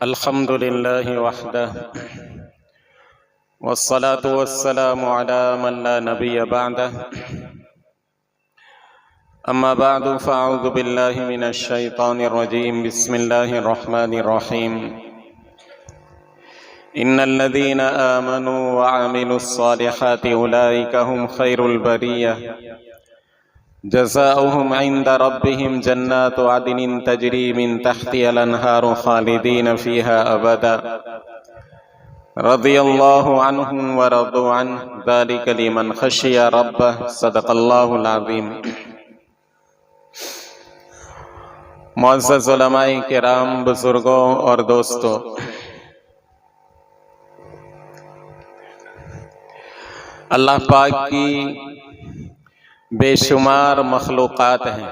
الحمد لله وحده والصلاة والسلام على من لا نبي بعده أما بعد فأعوذ بالله من الشيطان الرجيم بسم الله الرحمن الرحيم إن الذين آمنوا وعملوا الصالحات أولئك هم خير البرية جزاؤهم عند ربهم جنات عدن تجري من تحتها الأنهار خالدين فيها أبدا رضي الله عنهم ورضوا عنه ذلك لمن خشي ربه صدق الله العظيم۔ معزز علماء کرام، بزرگوں اور دوستوں، اللہ پاک کی بے شمار مخلوقات ہیں۔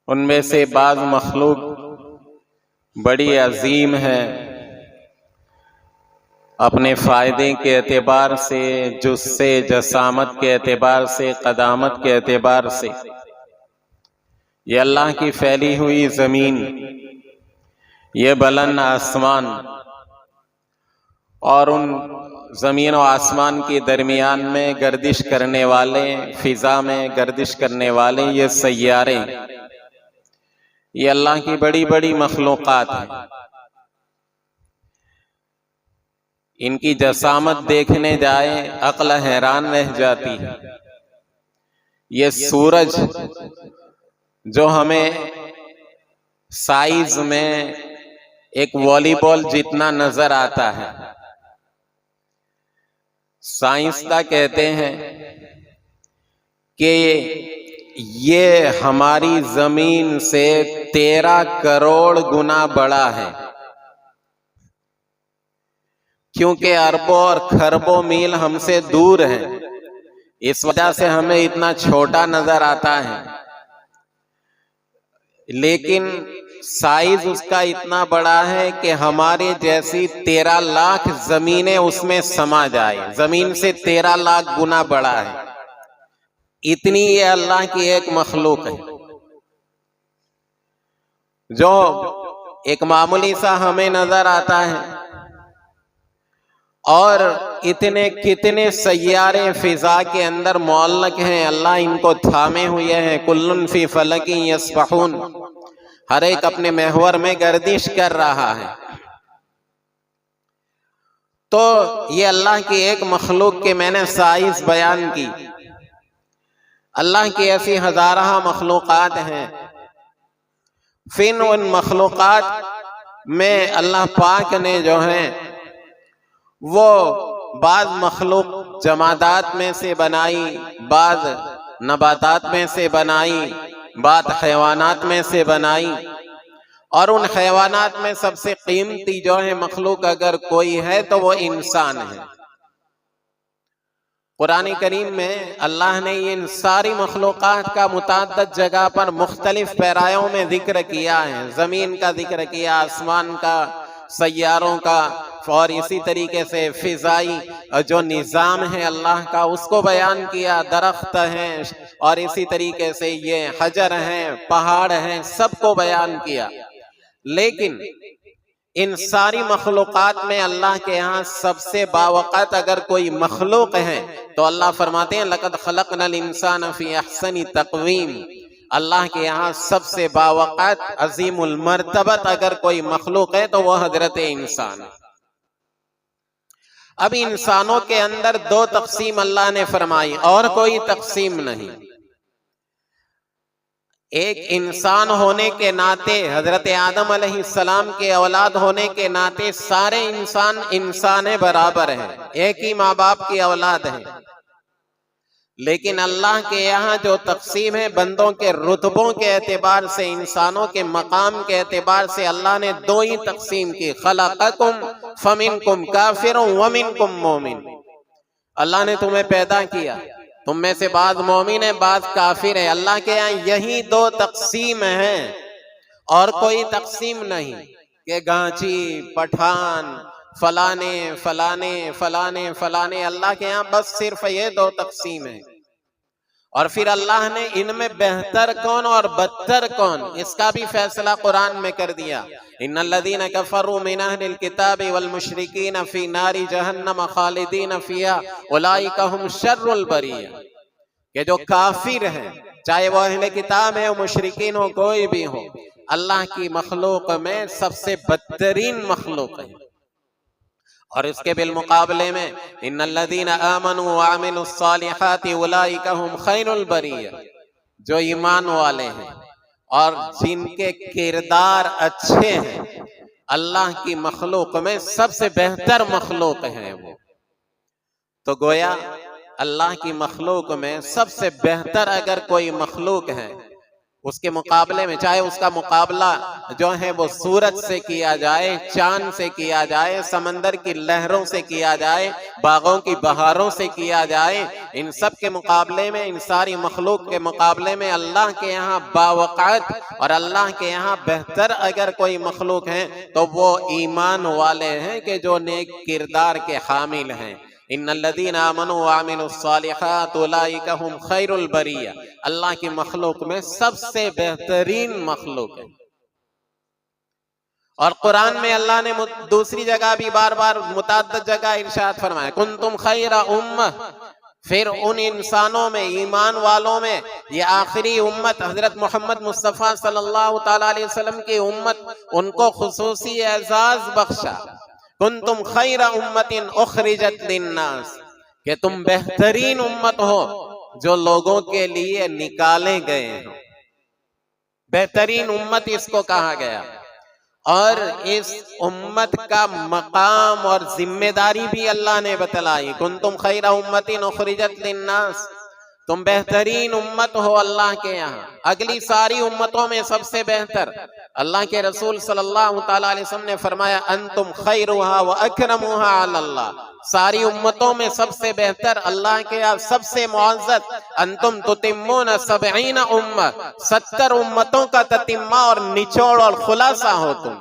ان میں سے بعض مخلوق بڑی عظیم ہے، اپنے فائدے کے اعتبار سے، جثے جسامت کے اعتبار سے، قدامت کے اعتبار سے۔ یہ اللہ کی پھیلی ہوئی زمین، یہ بلند آسمان اور ان زمین و آسمان کے درمیان میں گردش کرنے والے، فضا میں گردش کرنے والے یہ سیارے، یہ اللہ کی بڑی بڑی مخلوقات ہیں۔ ان کی جسامت دیکھنے جائے عقل حیران رہ جاتی ہے۔ یہ سورج جو ہمیں سائز میں ایک والی بال جتنا نظر آتا ہے، سائنسداں کہتے ہیں کہ یہ ہماری زمین سے 13 کروڑ گنا بڑا ہے، کیونکہ اربوں اور کھربوں میل ہم سے دور ہے، اس وجہ سے ہمیں اتنا چھوٹا نظر آتا ہے، لیکن سائز اس کا اتنا بڑا ہے کہ ہمارے جیسی 13 لاکھ زمینیں اس میں سما جائے، زمین سے 13 لاکھ گنا بڑا ہے۔ اتنی یہ اللہ کی ایک مخلوق ہے جو ایک معمولی سا ہمیں نظر آتا ہے، اور اتنے کتنے سیارے فضا کے اندر معلق ہیں، اللہ ان کو تھامے ہوئے ہیں۔ کلن فی فلک یسبحون، ہر ایک اپنے محور میں گردش کر رہا ہے۔ تو یہ اللہ کی ایک مخلوق کے میں نے سائز بیان کی۔ اللہ کی ایسی ہزارہ مخلوقات ہیں، پھر ان مخلوقات میں اللہ پاک نے جو ہیں وہ بعض مخلوق جمادات میں سے بنائی، بعض نباتات میں سے بنائی، بعض حیوانات میں سے بنائی، اور ان حیوانات میں سب سے قیمتی جو ہے مخلوق اگر کوئی ہے تو وہ انسان ہے۔ قرآن کریم میں اللہ نے ان ساری مخلوقات کا متعدد جگہ پر مختلف پیرایوں میں ذکر کیا ہے۔ زمین کا ذکر کیا، آسمان کا، سیاروں کا، اور اسی طریقے سے فضائی جو نظام ہے اللہ کا اس کو بیان کیا، درخت ہیں، اور اسی طریقے سے یہ حجر ہیں، پہاڑ ہیں، سب کو بیان کیا۔ لیکن ان ساری مخلوقات میں اللہ کے یہاں سب سے باوقت اگر کوئی مخلوق ہے تو اللہ فرماتے ہیں لَقَدْ خَلَقْنَا الْإِنسَانَ فِي أَحْسَنِ تَقْوِيمٍ۔ اللہ کے یہاں سب سے باوقت، عظیم المرتبت اگر کوئی مخلوق ہے تو وہ حضرت انسان ہے۔ اب انسانوں کے اندر 2 تقسیم اللہ نے فرمائی، اور کوئی تقسیم نہیں۔ ایک انسان ہونے کے ناطے، حضرت آدم علیہ السلام کے اولاد ہونے کے ناطے سارے انسان برابر ہیں، ایک ہی ماں باپ کی اولاد ہیں۔ لیکن اللہ کے یہاں جو تقسیم ہے بندوں کے رتبوں کے اعتبار سے، انسانوں کے مقام کے اعتبار سے اللہ نے 2 ہی تقسیم کی۔ خلقکم فمنکم کافر ومنکم مومن۔ اللہ نے تمہیں پیدا کیا، تم میں سے بعض مومن ہیں، بعض کافر ہیں۔ اللہ کے یہاں یہی 2 تقسیم ہیں، اور کوئی تقسیم نہیں کہ گانچی، پٹھان، فلانے فلانے فلانے فلانے۔ اللہ کے یہاں بس صرف یہ 2 تقسیم ہیں۔ اور پھر اللہ نے ان میں بہتر کون اور بدتر کون اس کا بھی فیصلہ قرآن میں کر دیا. ان الذین کفروا من اہل الکتاب والمشرکین فی نار جہنم خالدین فیہا اولئک ھم شر البریہ، کہ جو کافر ہیں چاہے وہ اہل کتاب ہے مشرکین ہو کوئی بھی ہو، اللہ کی مخلوق میں سب سے بدترین مخلوق ہے. اور اس کے بالمقابلے میں ان الذین آمنوا وعملوا الصالحات اولئک ھم خیر البریہ، جو ایمان والے ہیں اور جن کے کردار اچھے ہیں اللہ کی مخلوق میں سب سے بہتر مخلوق ہیں وہ. تو گویا اللہ کی مخلوق میں سب سے بہتر اگر کوئی مخلوق ہے اس کے مقابلے میں، چاہے اس کا مقابلہ جو ہے وہ سورج سے کیا جائے، چاند سے کیا جائے، سمندر کی لہروں سے کیا جائے، باغوں کی بہاروں سے کیا جائے، ان سب کے مقابلے میں، ان ساری مخلوق کے مقابلے میں اللہ کے یہاں باوقعت اور اللہ کے یہاں بہتر اگر کوئی مخلوق ہے تو وہ ایمان والے ہیں کہ جو نیک کردار کے حامل ہیں. ان الذین آمنوا وعملوا الصالحات اولئک ھم خیر البریہ، اللہ کی مخلوق میں سب سے بہترین مخلوق ہے. اور قرآن میں اللہ نے دوسری جگہ بھی بار بار متعدد جگہ ارشاد فرمایا کنتم خیر امہ، پھر ان انسانوں میں ایمان والوں میں یہ آخری امت حضرت محمد مصطفیٰ صلی اللہ تعالیٰ علیہ وسلم کی امت، ان کو خصوصی اعزاز بخشا. کنتم خیر امت اخرجت للناس، کہ تم بہترین امت ہو جو لوگوں کے لیے نکالے گئے ہو. بہترین امت اس کو کہا گیا. اور اس امت کا مقام اور ذمہ داری بھی اللہ نے بتلائی. کنتم خیر امت اخرجت للناس، تم بہترین امت ہو اللہ کے یہاں، اگلی ساری امتوں میں سب سے بہتر. اللہ کے رسول صلی اللہ تعالیٰ علیہ وسلم نے فرمایا انتم خیرها واکرمها علی اللہ، ساری امتوں میں سب سے بہتر اللہ کے یہاں سب سے معزز. انتم تتمون 70 امہ، 70 امتوں کا تتمہ اور نچوڑ اور خلاصہ ہو تم.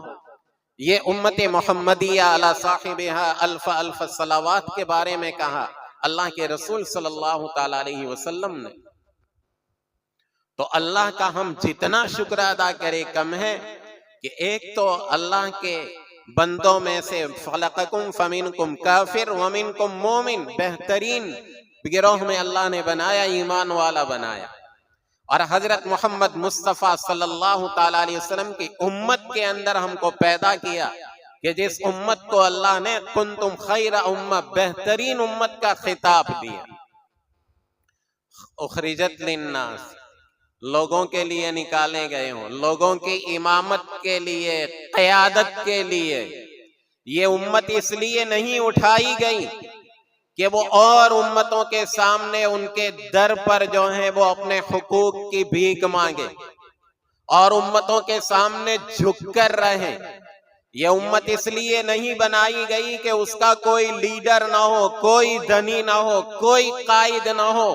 یہ امت محمدیہ علی صاحبہا الف الف صلوات کے بارے میں کہا اللہ کے رسول صلی اللہ تعالیٰ علیہ وسلم نے. تو اللہ کا ہم جتنا شکر ادا کرے کم ہے کہ ایک تو اللہ کے بندوں میں سے خلقکم فمنکم کافر ومنکم مومن، بہترین گروہ میں اللہ نے بنایا، ایمان والا بنایا. اور حضرت محمد مصطفیٰ صلی اللہ تعالیٰ علیہ وسلم کی امت کے اندر ہم کو پیدا کیا کہ جس امت کو اللہ نے کنتم خیر امہ، بہترین امت کا خطاب دیا. اخرجت للناس، لوگوں کے لیے نکالے گئے ہوں، لوگوں کی امامت کے لیے، قیادت کے لیے. یہ امت اس لیے نہیں اٹھائی گئی کہ وہ اور امتوں کے سامنے ان کے در پر جو ہیں وہ اپنے حقوق کی بھیک مانگے اور امتوں کے سامنے جھک کر رہیں. یہ امت اس لیے نہیں بنائی گئی کہ اس کا کوئی لیڈر نہ ہو، کوئی دھنی نہ ہو، کوئی قائد نہ ہو،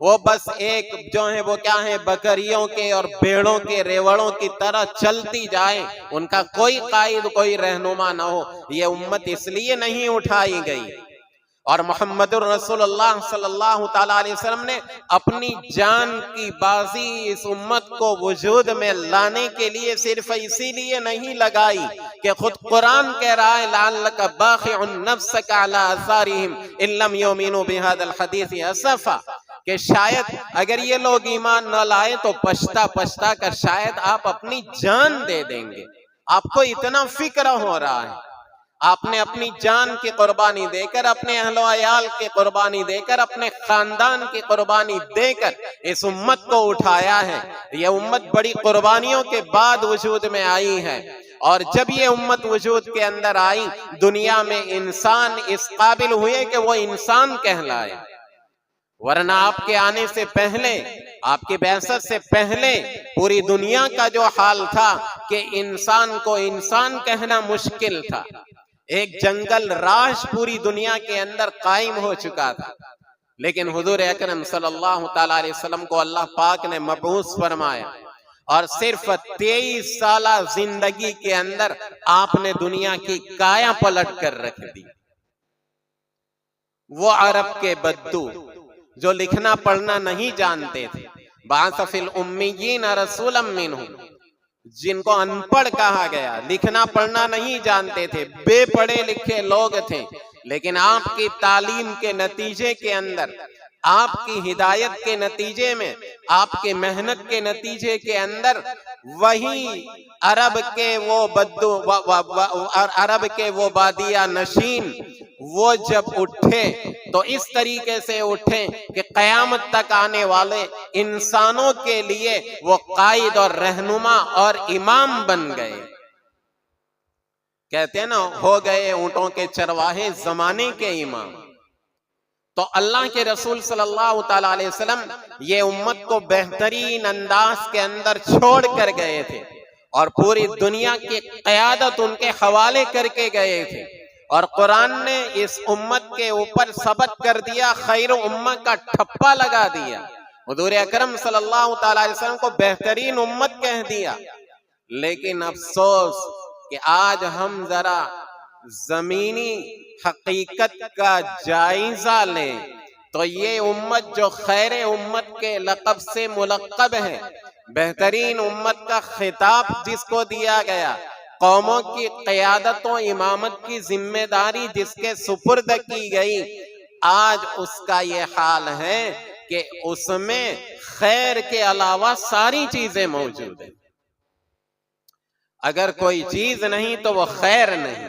وہ بس ایک جو ہے وہ کیا ہے بکریوں کے اور بیڑوں کے ریوڑوں کی طرح چلتی جائے، ان کا کوئی قائد کوئی رہنما نہ ہو. یہ امت اس لیے نہیں اٹھائی گئی. اور محمد الرسول اللہ صلی اللہ تعالیٰ علیہ وسلم نے اپنی جان کی بازی اس امت کو وجود میں لانے کے لیے صرف اسی لیے نہیں لگائی کہ خود قرآن کہہ رہا ہے لعلک باخع نفسک علی آثارہم ان لم یؤمنوا بہذا الحدیث اسفا، کہ شاید اگر یہ لوگ ایمان نہ لائے تو پچھتا پچھتا کر شاید آپ اپنی جان دے دیں گے. آپ کو اتنا فکر ہو رہا ہے، آپ نے اپنی جان کی قربانی دے کر، اپنے اہل و عیال کی قربانی دے کر، اپنے خاندان کی قربانی دے کر اس امت کو اٹھایا ہے. یہ امت بڑی قربانیوں کے بعد وجود میں آئی ہے. اور جب یہ امت وجود کے اندر آئی، دنیا میں انسان اس قابل ہوئے کہ وہ انسان کہلائے. ورنہ آپ کے آنے سے پہلے، آپ کی بعثت سے پہلے پوری دنیا کا جو حال تھا کہ انسان کو انسان کہنا مشکل تھا. ایک جنگل راج پوری دنیا کے اندر قائم ہو چکا تھا. لیکن حضور اکرم صلی اللہ تعالیٰ علیہ وسلم کو اللہ پاک نے مبعوث فرمایا اور صرف 23 سالہ زندگی کے اندر آپ نے دنیا کی کایا پلٹ کر رکھ دی. وہ عرب کے بدو، جو لکھنا پڑھنا نہیں جانتے تھے. بعث فی الامیین رسولا منہم، جن کو ان پڑھ کہا گیا، لکھنا پڑھنا نہیں جانتے تھے، بے پڑھے لکھے لوگ تھے، لیکن آپ کی تعلیم کے نتیجے کے اندر، آپ کی ہدایت کے نتیجے میں، آپ کی محنت کے نتیجے کے اندر وہی عرب کے وہ بادیہ نشین وہ جب اٹھے تو اس طریقے سے اٹھے کہ قیامت تک آنے والے انسانوں کے لیے وہ قائد اور رہنما اور امام بن گئے. کہتے ہیں نا، ہو گئے اونٹوں کے چرواہے زمانے کے امام. تو اللہ کے رسول صلی اللہ تعالی علیہ وسلم یہ امت کو بہترین انداز کے اندر چھوڑ کر گئے تھے اور پوری دنیا کی قیادت ان کے حوالے کر کے گئے تھے. اور قرآن نے اس امت کے اوپر ثبت کر دیا، خیر امت کا ٹھپا لگا دیا. حضور اکرم صلی اللہ تعالی علیہ وسلم کو بہترین امت کہہ دیا. لیکن افسوس کہ آج ہم ذرا زمینی حقیقت کا جائزہ لیں تو یہ امت جو خیر امت کے لقب سے ملقب ہے، بہترین امت کا خطاب جس کو دیا گیا، قوموں کی قیادت و امامت کی ذمہ داری جس کے سپرد کی گئی، آج اس کا یہ حال ہے کہ اس میں خیر کے علاوہ ساری چیزیں موجود ہیں. اگر کوئی چیز نہیں تو وہ خیر نہیں.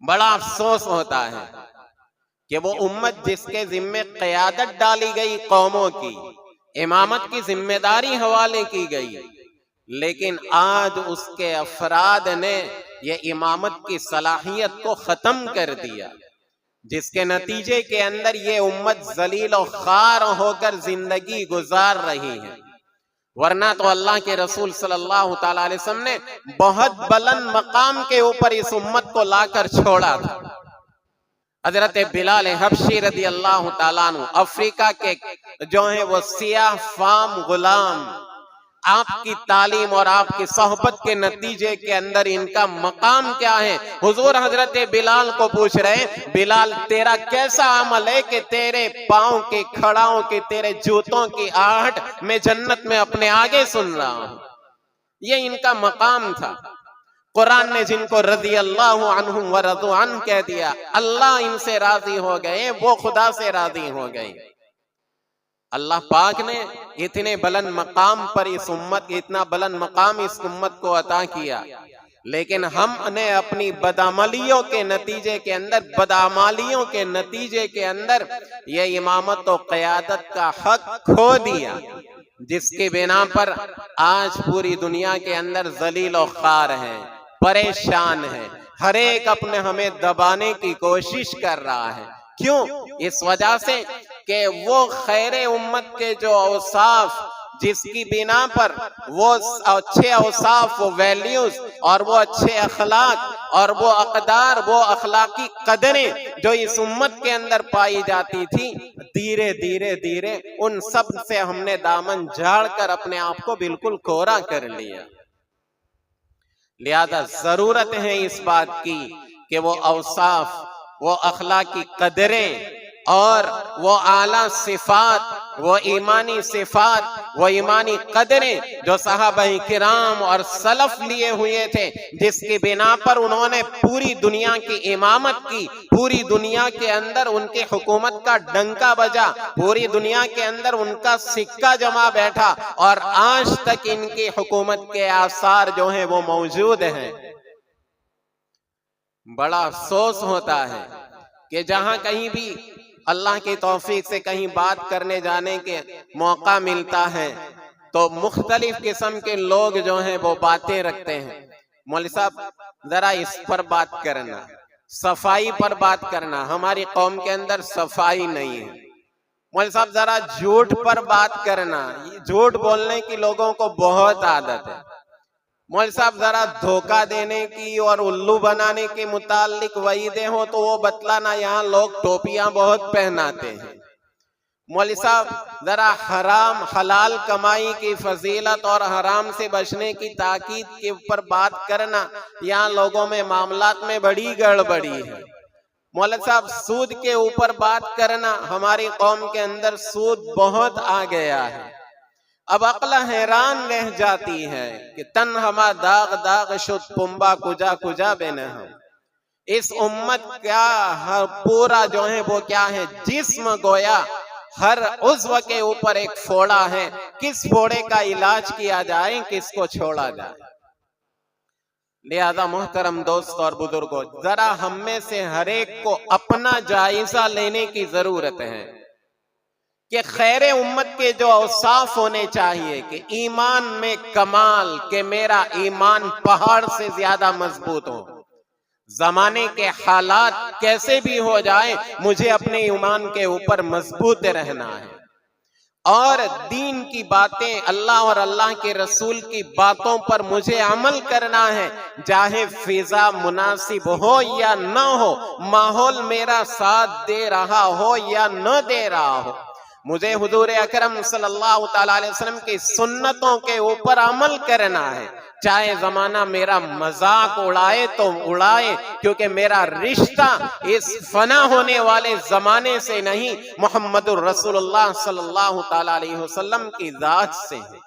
بڑا افسوس ہوتا ہے کہ وہ امت جس کے ذمے قیادت ڈالی گئی، قوموں کی امامت کی ذمہ داری حوالے کی گئی، لیکن آج اس کے افراد نے یہ امامت کی صلاحیت کو ختم کر دیا، جس کے نتیجے کے اندر یہ امت ذلیل و خوار ہو کر زندگی گزار رہی ہے. ورنہ تو اللہ کے رسول صلی اللہ تعالی علیہ وسلم نے بہت بلند مقام کے اوپر اس امت کو لا کر چھوڑا تھا. حضرت بلال حبشی رضی اللہ تعالیٰ عنہ، افریقہ کے جو ہیں وہ سیاہ فام غلام، آپ کی تعلیم اور آپ کی صحبت کے نتیجے کے اندر ان کا مقام کیا ہے؟ حضور حضرت بلال کو پوچھ رہے ہیں، بلال تیرا کیسا عمل ہے کہ تیرے پاؤں کے کھڑاؤں کی، تیرے جوتوں کی آہٹ میں جنت میں اپنے آگے سن رہا ہوں. یہ ان کا مقام تھا. قرآن نے جن کو رضی اللہ عنہم ورضوا عنہ کہہ دیا، اللہ ان سے راضی ہو گئے، وہ خدا سے راضی ہو گئے. اللہ پاک نے اتنے بلند مقام پر اس امت، اتنا بلند مقام اس امت کو عطا کیا، لیکن ہم نے اپنی بدعملیوں کے نتیجے کے اندر یہ امامت و قیادت کا حق کھو دیا، جس کی بنا پر آج پوری دنیا کے اندر ذلیل و خوار ہے، پریشان ہے، ہر ایک اپنے ہمیں دبانے کی کوشش کر رہا ہے. کیوں؟ اس وجہ سے کہ وہ خیر امت کے جو اوصاف، جس کی بنا پر وہ اچھے اوصاف، وہ ویلیوز اور وہ اچھے اخلاق اور وہ اقدار، وہ اخلاقی قدریں جو اس امت کے اندر پائی جاتی تھی، دھیرے دھیرے ان سب سے ہم نے دامن جھاڑ کر اپنے آپ کو بالکل کوڑا کر لیا. لہذا ضرورت ہے اس بات کی کہ وہ اوصاف، وہ اخلاقی قدریں اور وہ اعلیٰ صفات، وہ ایمانی صفات، وہ ایمانی قدریں جو صحابہ کرام اور سلف لیے ہوئے تھے، جس کی بنا پر انہوں نے پوری دنیا کی امامت کی، پوری دنیا کے اندر ان کی حکومت کا ڈنکا بجا، پوری دنیا کے اندر ان کا سکہ جمع بیٹھا، اور آج تک ان کی حکومت کے آثار جو ہیں وہ موجود ہیں. بڑا افسوس ہوتا ہے کہ جہاں کہیں بھی اللہ کی توفیق سے کہیں بات کرنے جانے کے موقع ملتا ہے تو مختلف قسم کے لوگ جو ہیں وہ باتیں رکھتے ہیں. مولوی صاحب ذرا اس پر بات کرنا، صفائی پر بات کرنا. ہماری قوم کے اندر صفائی نہیں ہے. مولوی صاحب ذرا جھوٹ پر بات کرنا. جھوٹ بولنے کی لوگوں کو بہت عادت ہے. مولوی صاحب ذرا دھوکہ دینے کی اور الو بنانے کے متعلق وعیدیں ہوں تو وہ بتلانا. یہاں لوگ ٹوپیاں بہت پہناتے ہیں. مولوی صاحب ذرا حرام حلال کمائی کی فضیلت اور حرام سے بچنے کی تاکید کے اوپر بات کرنا. یہاں لوگوں میں معاملات میں بڑی گڑبڑی ہے. مولوی صاحب سود کے اوپر بات کرنا، ہماری قوم کے اندر سود بہت آ گیا ہے۔ اب عقل حیران رہ جاتی ہے کہ تن ہما داغ داغ شد پنبا کجا کجا بینے ہم۔ اس امت کا پورا جو ہے وہ کیا ہے، جسم گویا ہر عضو کے اوپر ایک پھوڑا ہے، کس پھوڑے کا علاج کیا جائے، کس کو چھوڑا جائے۔ لہذا محترم دوست اور بزرگوں، ذرا ہم میں سے ہر ایک کو اپنا جائزہ لینے کی ضرورت ہے کہ خیر امت کے جو اوصاف ہونے چاہیے کہ ایمان میں کمال، کہ میرا ایمان پہاڑ سے زیادہ مضبوط ہو، زمانے کے حالات کیسے بھی ہو جائے مجھے اپنے ایمان کے اوپر مضبوط رہنا ہے، اور دین کی باتیں، اللہ اور اللہ کے رسول کی باتوں پر مجھے عمل کرنا ہے، چاہے فضا مناسب ہو یا نہ ہو، ماحول میرا ساتھ دے رہا ہو یا نہ دے رہا ہو، مجھے حضور اکرم صلی اللہ تعالیٰ علیہ وسلم کی سنتوں کے اوپر عمل کرنا ہے، چاہے زمانہ میرا مذاق اڑائے تو اڑائے، کیونکہ میرا رشتہ اس فنا ہونے والے زمانے سے نہیں، محمد الرسول اللہ صلی اللہ تعالیٰ علیہ وسلم کی ذات سے ہے۔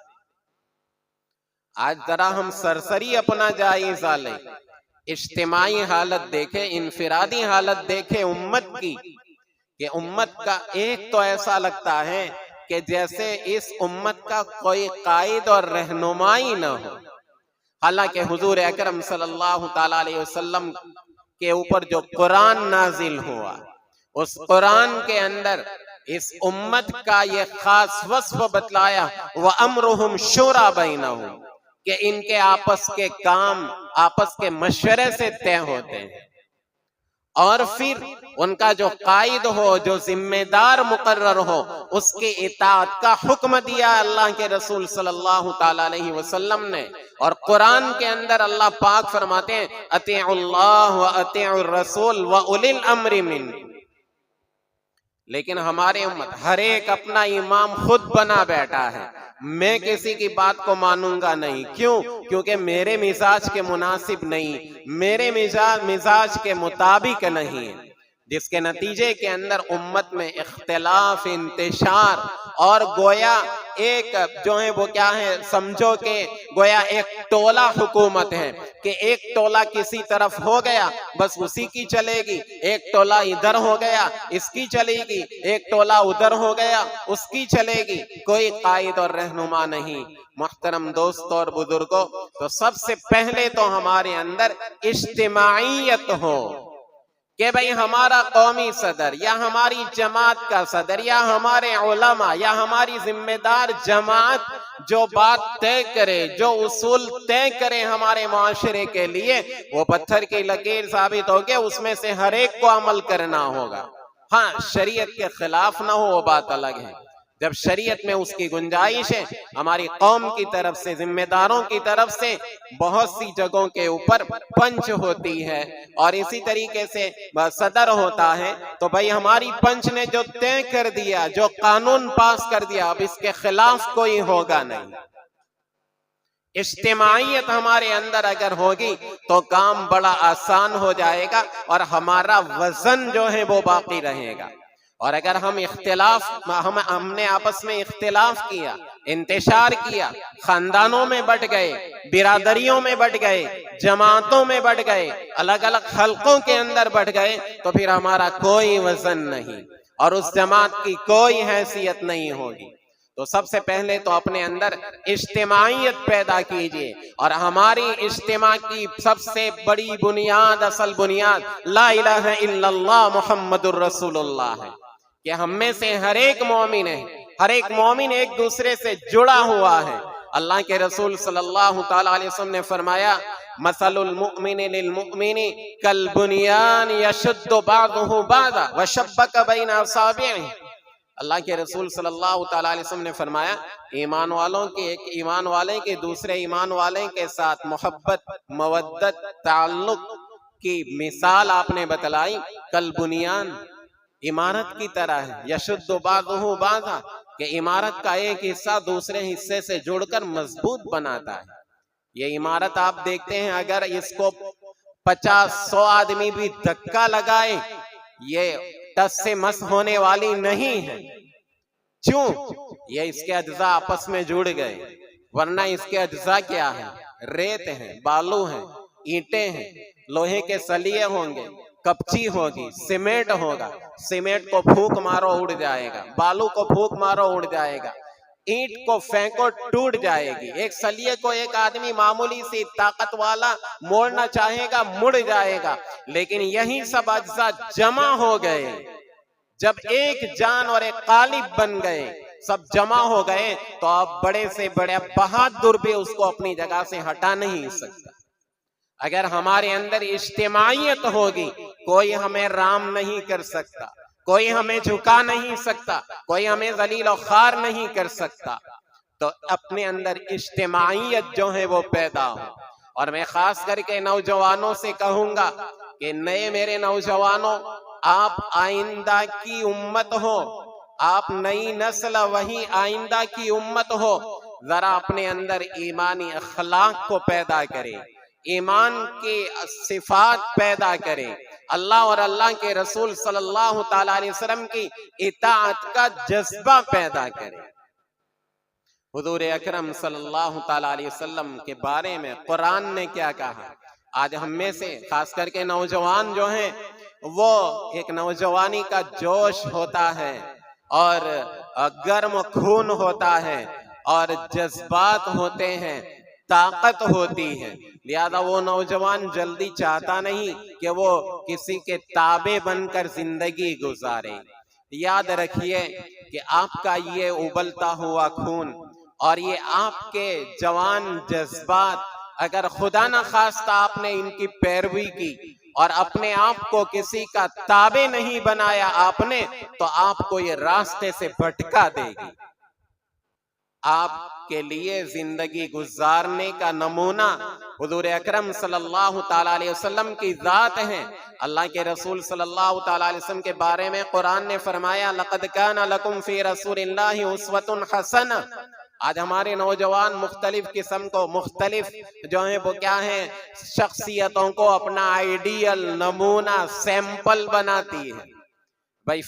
آج ذرا ہم سرسری اپنا جائزہ لیں، اجتماعی حالت دیکھیں، انفرادی حالت دیکھیں امت کی، کہ امت کا ایک تو ایسا لگتا ہے کہ جیسے اس امت کا کوئی قائد اور رہنمائی نہ ہو، حالانکہ حضور اکرم صلی اللہ تعالیٰ علیہ وسلم کے اوپر جو قرآن نازل ہوا، اس قرآن کے اندر اس امت کا یہ خاص وصف بتلایا، وَأَمْرُهُمْ شُورَىٰ بَيْنَهُمْ، کہ ان کے آپس کے کام آپس کے مشورے سے طے ہوتے ہیں، اور پھر ان کا جو قائد ہو، جو ذمہ دار مقرر ہو، اس کی اطاعت کا حکم دیا اللہ کے رسول صلی اللہ تعالیٰ علیہ وسلم نے، اور قرآن کے اندر اللہ پاک فرماتے ہیں اطیعوا اللہ و اطیعوا الرسول و اولی الامر منکم۔ لیکن ہمارے امت ہر ایک اپنا امام خود بنا بیٹھا ہے، میں کسی کی بات کو مانوں گا نہیں، کیوں؟ کیونکہ میرے مزاج کے مناسب نہیں، میرے مزاج کے مطابق نہیں، جس کے نتیجے کے اندر امت میں اختلاف، انتشار، اور گویا ایک جو ہے وہ کیا ہے، سمجھو کہ گویا ایک ٹولہ حکومت ہے، کہ ایک ٹولہ کسی طرف ہو گیا بس اسی کی چلے گی، ایک ٹولہ ادھر ہو گیا اس کی چلے گی، ایک ٹولہ ادھر ہو گیا اس کی چلے گی، کوئی قائد اور رہنما نہیں۔ محترم دوستوں اور بزرگوں، تو سب سے پہلے تو ہمارے اندر اجتماعیت ہو، کہ بھئی ہمارا قومی صدر یا ہماری جماعت کا صدر یا ہمارے علماء یا ہماری ذمہ دار جماعت جو بات طے کرے، جو اصول طے کرے ہمارے معاشرے کے لیے، وہ پتھر کی لکیر ثابت ہوگی، اس میں سے ہر ایک کو عمل کرنا ہوگا۔ ہاں، شریعت کے خلاف نہ ہو وہ بات الگ ہے، جب شریعت میں اس کی گنجائش ہے، ہماری قوم کی طرف سے، ذمہ داروں کی طرف سے بہت سی جگہوں کے اوپر پنچ ہوتی ہے، اور اسی طریقے سے صدر ہوتا ہے، تو بھئی ہماری پنچ نے جو طے کر دیا، جو قانون پاس کر دیا، اب اس کے خلاف کوئی ہوگا نہیں۔ اجتماعیت ہمارے اندر اگر ہوگی تو کام بڑا آسان ہو جائے گا، اور ہمارا وزن جو ہے وہ باقی رہے گا۔ اور اگر ہم نے آپس میں اختلاف کیا، انتشار کیا، خاندانوں میں بٹ گئے، برادریوں میں بٹ گئے، جماعتوں میں بٹ گئے، الگ الگ حلقوں کے اندر بٹ گئے، تو پھر ہمارا کوئی وزن نہیں، اور اس جماعت کی کوئی حیثیت نہیں ہوگی۔ تو سب سے پہلے تو اپنے اندر اجتماعیت پیدا کیجئے، اور ہماری اجتماع کی سب سے بڑی بنیاد، اصل بنیاد لا الہ الا اللہ محمد الرسول اللہ ہے، کہ ہم میں سے ہر ایک مومن ہے، ہر ایک مومن ایک دوسرے سے جڑا ہوا ہے۔ اللہ کے رسول صلی اللہ تعالیٰ علیہ وسلم نے فرمایا مثل المؤمن للمؤمن کالبنیان یشد بعضہ بعضا وشبک بین اصابعہ۔ اللہ کے رسول صلی اللہ تعالیٰ علیہ وسلم نے فرمایا ایمان والوں کے ایک ایمان والے کے دوسرے ایمان والے کے ساتھ محبت، مودت، تعلق کی مثال آپ نے بتلائی، کالبنیان، عمارت کی طرح ہے، یشد بعضہ بعضا، کہ عمارت کا ایک حصہ دوسرے حصے سے جڑ کر مضبوط بناتا ہے۔ یہ عمارت آپ دیکھتے ہیں، اگر اس کو 50-100 آدمی بھی دھکا لگائے یہ ٹس سے مس ہونے والی نہیں ہے. کیوں؟ یہ اس کے اجزاء آپس میں جڑ گئے، ورنہ اس کے اجزاء کیا ہیں؟ ریت ہیں، بالو ہیں، اینٹیں ہیں، لوہے کے سلیے ہوں گے، کپچی ہوگی، سیمنٹ ہوگا. سیمنٹ کو پھونک مارو اڑ جائے گا، بالو کو پھونک مارو اڑ جائے گا، اینٹ کو پھینکو ٹوٹ جائے گی. ایک سلیے کو ایک آدمی معمولی سی طاقت والا موڑنا چاہے گا، مڑ جائے گا. لیکن یہی سب اجزاء جمع ہو گئے، جب ایک جان اور ایک قالب بن گئے، سب جمع ہو گئے، تو اب بڑے سے بڑے بہادر بھی اس کو اپنی جگہ سے ہٹا نہیں سکتا. اگر ہمارے اندر اجتماعیت ہوگی، کوئی ہمیں رام نہیں کر سکتا، کوئی ہمیں جھکا نہیں سکتا، کوئی ہمیں ذلیل و خوار نہیں کر سکتا. تو اپنے اندر اجتماعیت جو ہے وہ پیدا ہو. اور میں خاص کر کے نوجوانوں سے کہوں گا کہ نئے میرے نوجوانوں، آپ آئندہ کی امت ہو، آپ نئی نسل وہی آئندہ کی امت ہو. ذرا اپنے اندر ایمانی اخلاق کو پیدا کرے، ایمان کے صفات پیدا کرے، اللہ اور اللہ کے رسول صلی اللہ تعالی علیہ وسلم کی اطاعت کا جذبہ پیدا کرے. حضور اکرم صلی اللہ تعالی علیہ وسلم کے بارے میں قرآن نے کیا کہا؟ آج ہم میں سے خاص کر کے نوجوان جو ہیں، وہ ایک نوجوانی کا جوش ہوتا ہے اور گرم خون ہوتا ہے اور جذبات ہوتے ہیں، طاقت ہوتی ہے. لہذا وہ نوجوان جلدی چاہتا نہیں کہ وہ کسی کے تابع بن کر زندگی گزارے. یاد رکھیے کہ آپ کا یہ ابلتا ہوا خون اور یہ آپ کے جوان جذبات، اگر خدا نہ خواستہ آپ نے ان کی پیروی کی اور اپنے آپ کو کسی کا تابع نہیں بنایا آپ نے، تو آپ کو یہ راستے سے بھٹکا دے گی. آپ کے لیے زندگی گزارنے کا نمونہ حضور اکرم صلی اللہ تعالی علیہ وسلم کی ذات ہے. اللہ کے رسول صلی اللہ تعالی علیہ وسلم کے بارے میں قرآن نے فرمایا لَقَدْ كَانَ لَكُمْ فِي رَسُولِ اللَّهِ أُسْوَةٌ حَسَنَةٌ. آج ہمارے نوجوان مختلف قسم کو، مختلف جو ہیں وہ کیا ہیں، شخصیتوں کو اپنا آئیڈیل، نمونہ، سیمپل بناتی ہے. بھائی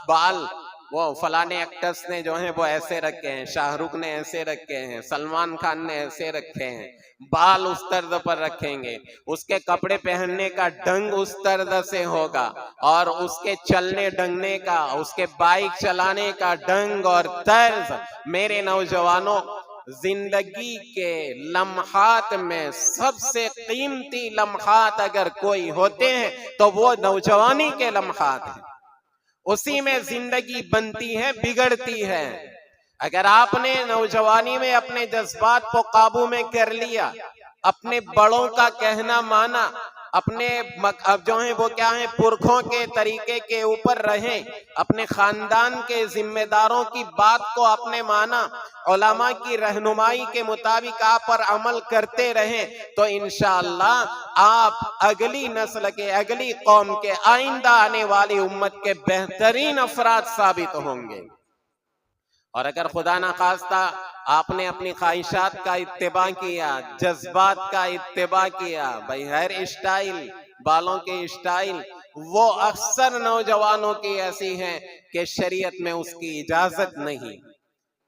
بال وہ فلانے ایکٹرز نے جو ہیں وہ ایسے رکھے ہیں، شاہ رخ نے ایسے رکھے ہیں، سلمان خان نے ایسے رکھے ہیں، بال اس طرز پر رکھیں گے، اس کے کپڑے پہننے کا ڈھنگ اس طرز سے ہوگا، اور اس کے چلنے ڈنگنے کا، اس کے بائک چلانے کا ڈھنگ اور طرز. میرے نوجوانوں، زندگی کے لمحات میں سب سے قیمتی لمحات اگر کوئی ہوتے ہیں تو وہ نوجوانی کے لمحات ہیں. اسی میں زندگی بنتی ہے، بگڑتی ہے. اگر آپ نے نوجوانی میں اپنے جذبات کو قابو میں کر لیا، اپنے بڑوں کا کہنا مانا، اپنے جو ہیں وہ کیا ہیں پرکھوں کے طریقے کے اوپر رہیں، اپنے خاندان کے ذمہ داروں کی بات کو آپ نے مانا، علماء کی رہنمائی کے مطابق آپ پر عمل کرتے رہیں، تو انشاءاللہ آپ اگلی نسل کے، اگلی قوم کے، آئندہ آنے والی امت کے بہترین افراد ثابت ہوں گے. اور اگر خدا نہ خواستہ آپ نے اپنی خواہشات کا اتباع کیا، جذبات کا اتباع کیا، بھائی ہیئر اسٹائل، بالوں کے اسٹائل، وہ اکثر نوجوانوں کی ایسی ہیں کہ شریعت میں اس کی اجازت نہیں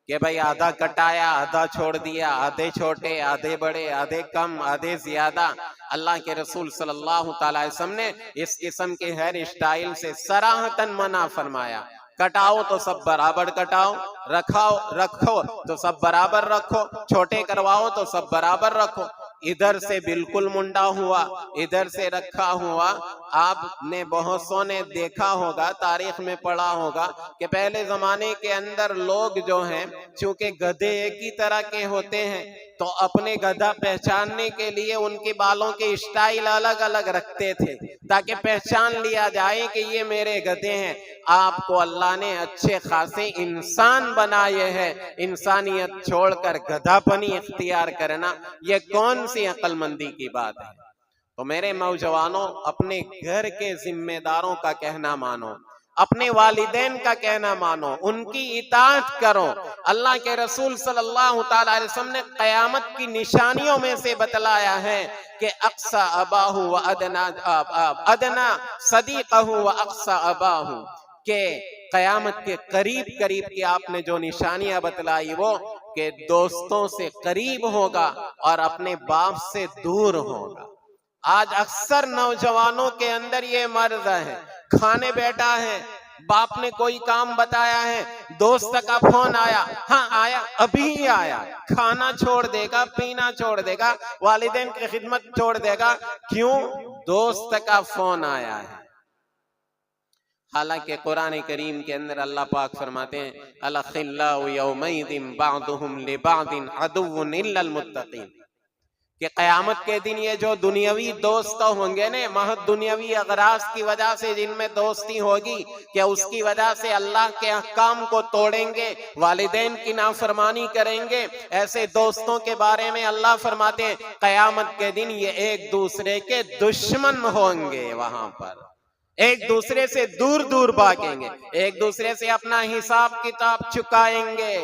کہ بھائی آدھا کٹایا، آدھا چھوڑ دیا، آدھے چھوٹے، آدھے بڑے، آدھے کم، آدھے زیادہ. اللہ کے رسول صلی اللہ تعالی علیہ وسلم نے اس قسم کے ہیئر اسٹائل سے صراحتاً منع فرمایا. کٹاؤ تو سب برابر کٹاؤ، رکھو تو سب برابر رکھو، چھوٹے کرواؤ تو سب برابر رکھو. ادھر سے بالکل منڈا ہوا، ادھر سے رکھا ہوا. آپ نے بہت سو نے دیکھا ہوگا، تاریخ میں پڑھا ہوگا کہ پہلے زمانے کے اندر لوگ جو ہیں چونکہ گدھے ایک ہی طرح کے ہوتے ہیں، تو اپنے گدھا پہچاننے کے لیے ان کے بالوں کے اسٹائل الگ الگ رکھتے تھے تاکہ پہچان لیا جائے کہ یہ میرے گدھے ہیں. آپ کو اللہ نے اچھے خاصے انسان بنائے ہیں، انسانیت چھوڑ کر گدھا پنی اختیار کرنا یہ کون سی عقل مندی کی بات ہے؟ تو میرے نوجوانوں، اپنے گھر کے ذمہ داروں کا کہنا مانو، اپنے والدین کا کہنا مانو، ان کی اطاعت کرو. اللہ کے رسول صلی اللہ تعالی علیہ وسلم نے قیامت کی نشانیوں میں سے بتلایا ہے کہ اقصى اباہ و ادنا صدیقہ و اقصى اباہ، کہ قیامت کے قریب قریب کی آپ نے جو نشانیاں بتلائی وہ کہ دوستوں سے قریب ہوگا اور اپنے باپ سے دور ہوگا۔ آج اکثر نوجوانوں کے اندر یہ مرض ہے، کھانے بیٹھا ہے، باپ نے کوئی کام بتایا ہے، دوست کا فون آیا، ہاں آیا، ابھی آیا، کھانا چھوڑ دے گا، پینا چھوڑ دے گا، والدین کی خدمت چھوڑ دے گا، کیوں؟ دوست کا فون آیا ہے۔ حالانکہ قرآن کریم کے اندر اللہ پاک فرماتے ہیں الاخلاء یومئذ بعضهم لبعض عدو الا المتقین، کہ قیامت کے دن یہ جو دنیاوی دوست ہوں گے نا، محض دنیاوی اغراض کی وجہ سے جن میں دوستی ہوگی، کہ اس کی وجہ سے اللہ کے احکام کو توڑیں گے، والدین کی نافرمانی کریں گے، ایسے دوستوں کے بارے میں اللہ فرماتے ہیں قیامت کے دن یہ ایک دوسرے کے دشمن ہوں گے، وہاں پر ایک دوسرے سے دور دور بھاگیں گے، ایک دوسرے سے اپنا حساب کتاب چکائیں گے۔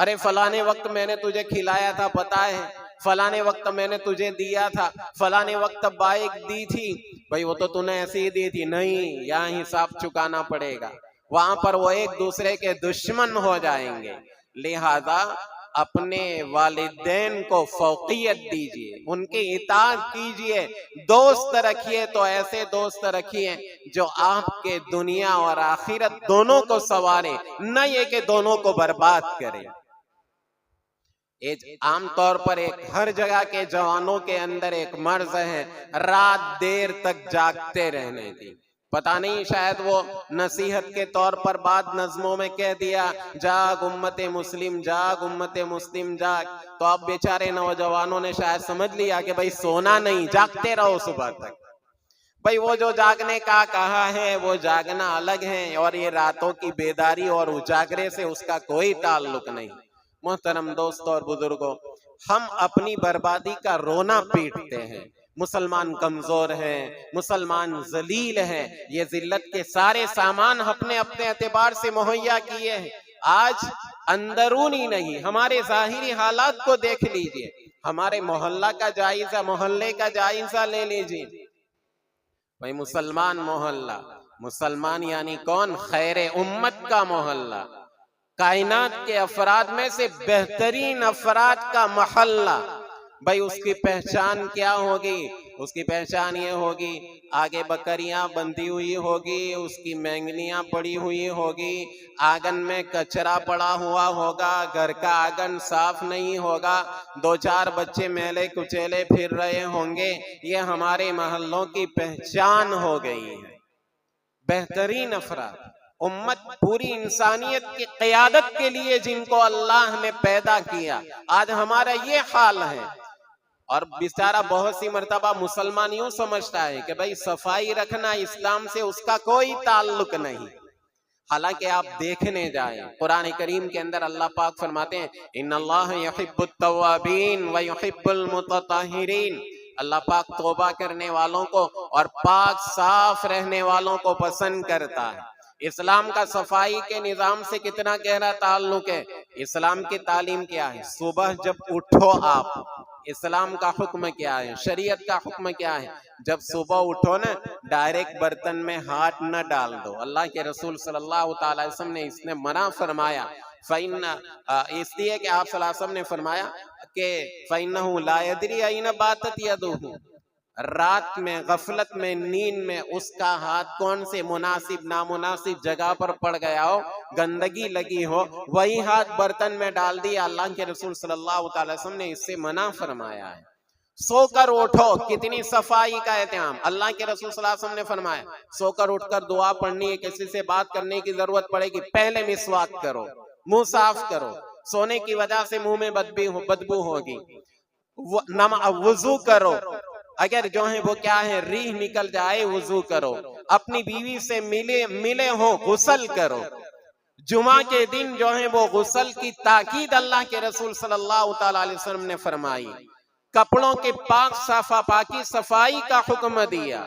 ارے فلانے وقت میں نے تجھے کھلایا تھا پتہ ہے، فلانے وقت میں نے تجھے دیا تھا، فلانے وقت بائک دی تھی، بھئی وہ تو نے ایسی ہی دی تھی، نہیں، یہاں حساب چکانا پڑے گا، وہاں پر وہ ایک دوسرے کے دشمن ہو جائیں گے۔ لہذا اپنے والدین کو فوقیت دیجئے، ان کی اطاعت کیجئے، دوست رکھیے تو ایسے دوست رکھیے جو آپ کے دنیا اور آخرت دونوں کو سنوارے، نہ یہ کہ دونوں کو برباد کرے۔ عام طور پر ایک ہر جگہ کے جوانوں کے اندر ایک مرض ہے رات دیر تک جاگتے رہنے کی، پتہ نہیں شاید وہ نصیحت کے طور پر بعد نظموں میں کہہ دیا جاگ امت مسلم جاگ امت مسلم جاگ، تو اب بیچارے نوجوانوں نے شاید سمجھ لیا کہ بھئی سونا نہیں، جاگتے رہو صبح تک۔ بھئی وہ جو جاگنے کا کہا ہے وہ جاگنا الگ ہے، اور یہ راتوں کی بیداری اور اجاگرے سے اس کا کوئی تعلق نہیں۔ محترم دوستوں اور بزرگوں، ہم اپنی بربادی کا رونا پیٹتے ہیں، مسلمان کمزور ہے، مسلمان ذلیل ہے، یہ ذلت کے سارے سامان اپنے اپنے اعتبار سے مہیا کیے ہیں۔ آج اندرونی نہیں، ہمارے ظاہری حالات کو دیکھ لیجئے، ہمارے محلہ کا جائزہ، محلے کا جائزہ لے لیجئے، بھئی مسلمان محلہ، مسلمان یعنی کون؟ خیر امت کا محلہ، کائنات کے افراد میں سے بہترین افراد کا محلہ، بھئی اس کی پہچان کیا ہوگی؟ اس کی پہچان یہ ہوگی آگے بکریاں بندھی ہوئی ہوگی، اس کی مینگنیاں پڑی ہوئی ہوگی، آنگن میں کچرا پڑا ہوا ہوگا، گھر کا آنگن صاف نہیں ہوگا، دو چار بچے میلے کچیلے پھر رہے ہوں گے، یہ ہمارے محلوں کی پہچان ہو گئی ہے۔ بہترین افراد، امت پوری انسانیت کی قیادت کے لیے جن کو اللہ نے پیدا کیا، آج ہمارا یہ حال ہے۔ اور بیچارہ بہت سی مرتبہ مسلمان یوں سمجھتا ہے کہ بھئی صفائی رکھنا اسلام سے اس کا کوئی تعلق نہیں، حالانکہ آپ دیکھنے جائیں قرآن کریم کے اندر اللہ پاک فرماتے ہیں ان اللہ یحب التوابین ویحب المتطہرین، اللہ پاک توبہ کرنے والوں کو اور پاک صاف رہنے والوں کو پسند کرتا ہے۔ اسلام کا صفائی کے نظام سے کتنا گہرا تعلق ہے؟ اسلام کی تعلیم کیا ہے؟ صبح جب اٹھو آپ، اسلام کا حکم کیا ہے؟ شریعت کا حکم کیا ہے؟ جب صبح اٹھو نا ڈائریکٹ برتن میں ہاتھ نہ ڈال دو، اللہ کے رسول صلی اللہ علیہ وسلم نے اس نے منع فرمایا، اس لیے کہ آپ صلی اللہ علیہ وسلم نے فرمایا کہ فَإِنَّهُ لَا يَدْرِي أَيْنَ بَاتَتْ يَدُهُ، رات میں غفلت میں نیند میں اس کا ہاتھ کون سے مناسب نامناسب جگہ پر پڑ گیا ہو، گندگی لگی ہو، وہی ہاتھ برتن میں ڈال دیا۔ اللہ کے رسول صلی اللہ علیہ وسلم نے اس سے منع فرمایا ہے۔ سو کر اٹھو، کتنی صفائی کا اہتمام، اللہ کے رسول صلی اللہ علیہ وسلم نے فرمایا سو کر اٹھ کر دعا پڑھنی ہے، کسی سے بات کرنے کی ضرورت پڑے گی، پہلے مسواک کرو، منہ صاف کرو، سونے کی وجہ سے منہ میں بدبو ہوگی، وضو کرو، اگر جو ہے وہ کیا ہے ریح نکل جائے وضو کرو، اپنی بیوی سے ملے ہو غسل کرو۔ جمعہ کے دن جو ہے وہ غسل کی تاکید اللہ کے رسول صلی اللہ تعالی علیہ وسلم نے فرمائی، کپڑوں کے پاکی صفائی کا حکم دیا،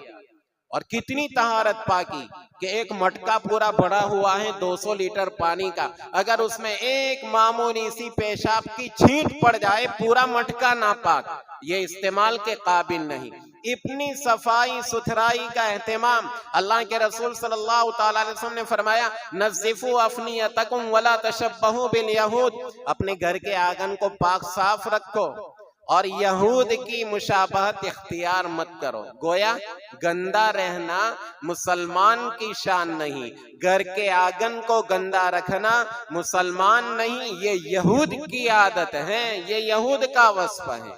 اور کتنی طہارت پاکی کہ ایک مٹکا پورا بھرا ہوا ہے 200 لیٹر پانی کا، اگر اس میں ایک معمولی سی پیشاب کی چھینٹ پڑ جائے پورا مٹکا ناپاک، یہ استعمال کے قابل نہیں۔ اتنی صفائی ستھرائی کا اہتمام۔ اللہ کے رسول صلی اللہ تعالی علیہ وسلم نے فرمایا نظفوا افنیتکم ولا تشبہوا بالیہود، اپنے گھر کے آنگن کو پاک صاف رکھو اور یہود کی مشابہت اختیار مت کرو۔ گویا گندا رہنا مسلمان کی شان نہیں، گھر کے آنگن کو گندا رکھنا مسلمان نہیں، یہ یہود کی عادت ہے، یہ یہود کا وصف ہے۔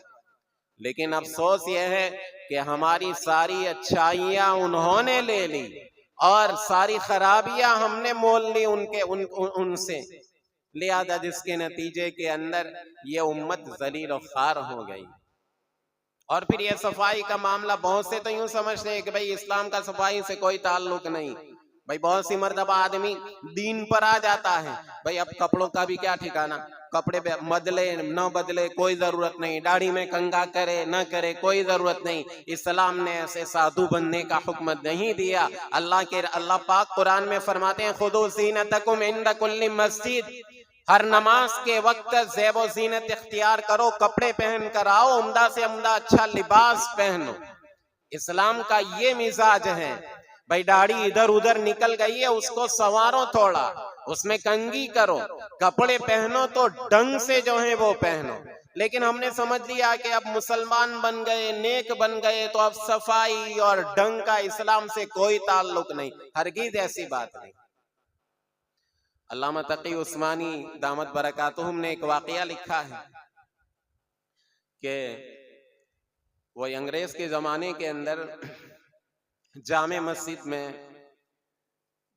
لیکن افسوس یہ ہے کہ ہماری ساری اچھائیاں انہوں نے لے لی اور ساری خرابیاں ہم نے مول لی ان سے، لہذا جس کے نتیجے کے اندر یہ امت ذلیل و خوار ہو گئی۔ اور پھر یہ صفائی کا معاملہ بہت سے تو یوں سمجھتے ہیں کہ بھئی اسلام کا صفائی سے کوئی تعلق نہیں۔ بھئی بہت سی مرتبہ آدمی دین پر آ جاتا ہے، بھئی اب کپڑوں کا بھی کیا ٹھکانا، کپڑے بدلے نہ بدلے کوئی ضرورت نہیں، داڑھی میں کنگھا کرے نہ کرے کوئی ضرورت نہیں، اسلام نے ایسے سادھو بننے کا حکم نہیں دیا۔ اللہ پاک قرآن میں فرماتے ہیں خذوا زینتکم عند کل مسجد، ہر نماز کے وقت زیب و زینت اختیار کرو، کپڑے پہن کر آؤ، عمدہ سے عمدہ اچھا لباس پہنو۔ اسلام کا یہ مزاج ہے۔ بھائی داڑھی ادھر ادھر نکل گئی ہے اس کو سنوارو تھوڑا، اس میں کنگھی کرو، کپڑے پہنو تو ڈنگ سے جو ہے وہ پہنو۔ لیکن ہم نے سمجھ لیا کہ اب مسلمان بن گئے، نیک بن گئے، تو اب صفائی اور ڈنگ کا اسلام سے کوئی تعلق نہیں، ہرگز ایسی بات نہیں۔ علامہ تقی عثمانی دامت برکاتہم نے ایک واقعہ لکھا ہے کہ وہ انگریز کے زمانے کے اندر جامع مسجد میں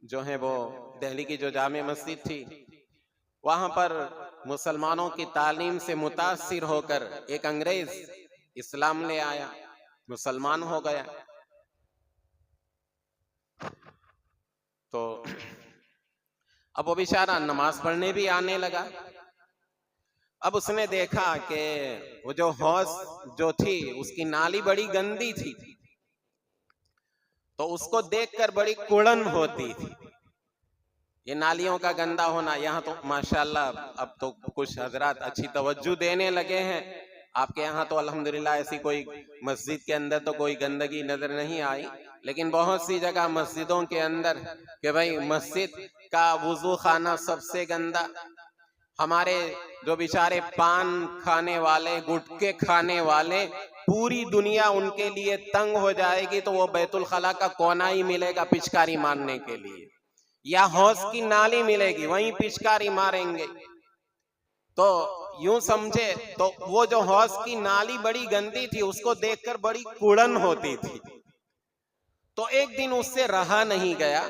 جو ہے وہ دہلی کی جو جامع مسجد تھی، وہاں پر مسلمانوں کی تعلیم سے متاثر ہو کر ایک انگریز اسلام لے آیا، مسلمان ہو گیا۔ تو اب وہ بیچارہ نماز پڑھنے بھی آنے لگا۔ اب اس نے دیکھا کہ وہ جو حوض جو تھی اس کی نالی بڑی گندی تھی، تو اس کو دیکھ کر بڑی کڑن ہوتی تھی، یہ نالیوں کا گندا ہونا۔ یہاں تو ماشاءاللہ اب تو کچھ حضرات اچھی توجہ دینے لگے ہیں، آپ کے یہاں تو الحمدللہ ایسی کوئی مسجد کے اندر تو کوئی گندگی نظر نہیں آئی، لیکن بہت سی جگہ مسجدوں کے اندر کہ بھئی مسجد کا وضو خانہ سب سے گندا، ہمارے جو بیچارے پان کھانے والے، گٹکے کھانے والے، پوری دنیا ان کے لیے تنگ ہو جائے گی تو وہ بیت الخلا کا کونا ہی ملے گا پچکاری مارنے کے لیے، یا حوض کی نالی ملے گی وہیں پچکاری ماریں گے۔ تو یوں سمجھے تو وہ جو حوض کی نالی بڑی گندی تھی اس کو دیکھ کر بڑی کڑن ہوتی تھی۔ تو ایک دن اس سے رہا نہیں گیا،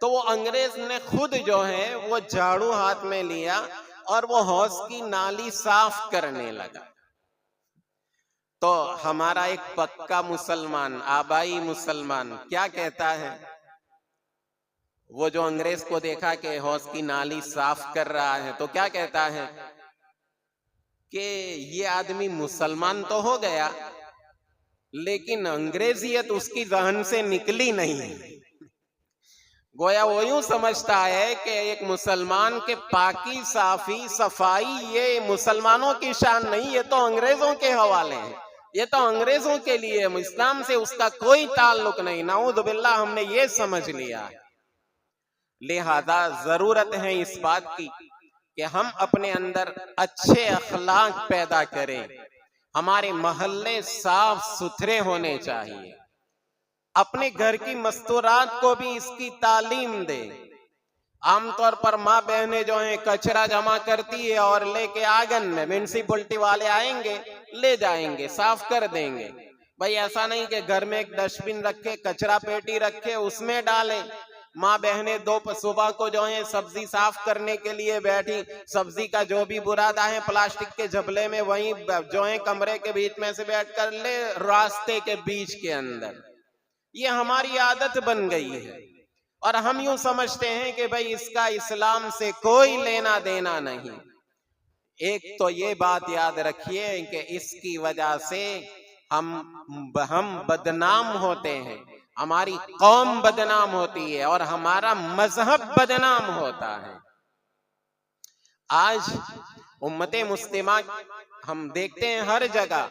تو وہ انگریز نے خود جو ہے وہ جھاڑو ہاتھ میں لیا اور وہ حوض کی نالی صاف کرنے لگا۔ تو ہمارا ایک پکا مسلمان، آبائی مسلمان کیا کہتا ہے؟ وہ جو انگریز کو دیکھا کہ حوض کی نالی صاف کر رہا ہے تو کیا کہتا ہے کہ یہ آدمی مسلمان تو ہو گیا لیکن انگریزیت اس کی ذہن سے نکلی نہیں۔ گویا وہ یوں سمجھتا ہے کہ ایک مسلمان کے پاکی صافی صفائی یہ مسلمانوں کی شان نہیں، یہ تو انگریزوں کے حوالے ہیں، یہ تو انگریزوں کے لیے، اسلام سے اس کا کوئی تعلق نہیں۔ نعوذ باللہ ہم نے یہ سمجھ لیا۔ لہذا ضرورت ہے اس بات کی کہ ہم اپنے اندر اچھے اخلاق پیدا کریں، ہمارے محلے صاف ستھرے ہونے چاہیے، اپنے گھر کی مستورات کو بھی اس کی تعلیم دیں۔ عام طور پر ماں بہنیں جو ہیں کچرا جمع کرتی ہے اور لے کے آنگن میں میونسپلٹی والے آئیں گے لے جائیں گے صاف کر دیں گے۔ بھائی ایسا نہیں کہ گھر میں ایک ڈسٹ بن رکھے، کچرا پیٹی رکھے، اس میں ڈالیں۔ ماں بہنیں صبح کو جو ہے سبزی صاف کرنے کے لیے بیٹھی، سبزی کا جو بھی برادا ہے پلاسٹک کے جھبلے میں وہیں جو ہے کمرے کے بیچ میں سے بیٹھ کر لے، راستے کے بیچ کے اندر۔ یہ ہماری عادت بن گئی ہے اور ہم یوں سمجھتے ہیں کہ بھئی اس کا اسلام سے کوئی لینا دینا نہیں۔ ایک تو یہ بات یاد رکھیے کہ اس کی وجہ سے ہم بدنام ہوتے ہیں، ہماری قوم بدنام ہوتی ہے اور ہمارا مذہب بدنام ہوتا ہے۔ آج امت مسلمہ ہم دیکھتے ہیں ہر جگہ